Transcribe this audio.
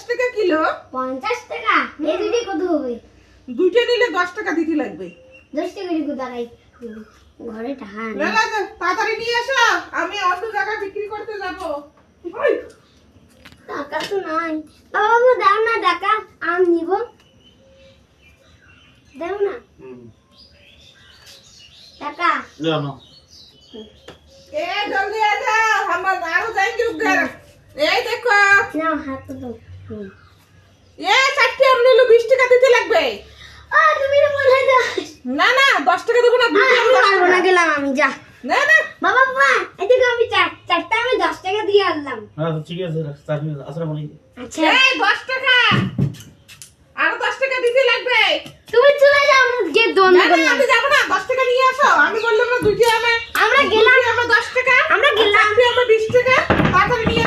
টাকা কিলো। 50 টাকা এই দুটো কত হবে? দুইটা নিলে 10 টাকা দিতে লাগবে। 10 টাকা করে দাঁড়াই ঘরে টাকা না না তাড়াতাড়ি নিয়ে আসো, আমি অন্য জায়গায় বিক্রি করতে যাব। ওই টাকা তো নাই। বাবা দাও না টাকা, আম নিব। দাও না টাকা। लो ना এ জলদি आ जाओ, हम आरो जाएंगे उधर। এই দেখো নাও হাত দাও। এ 60 আর নিলো 20 টাকা দিতে লাগবে। তুমি তো মনে হয় না না 10 টাকা দেব না, দুটো আমি 10 পারবো না, টাকা। গেলাম আমি, যা। না না বাবা বাবা এদিকে আমি চারটা আমি 10 টাকা দিয়ে আনলাম। हाँ तो ठीक है सर साथ में असर बोली আচ্ছা এই 10 টাকা আরো 10 টাকা দিতে লাগবে। তুমি চলে যাও, আমরা গেট বন্ধ না না করলাম। আমি যাব না, 10 টাকা নিয়ে আসো। আমি বললাম না দুইটা আমি আমরা গেলাম। আমরা 10 টাকা, আমরা গেলাম। আমরা 20 টাকা। তাড়াতাড়ি নিয়ে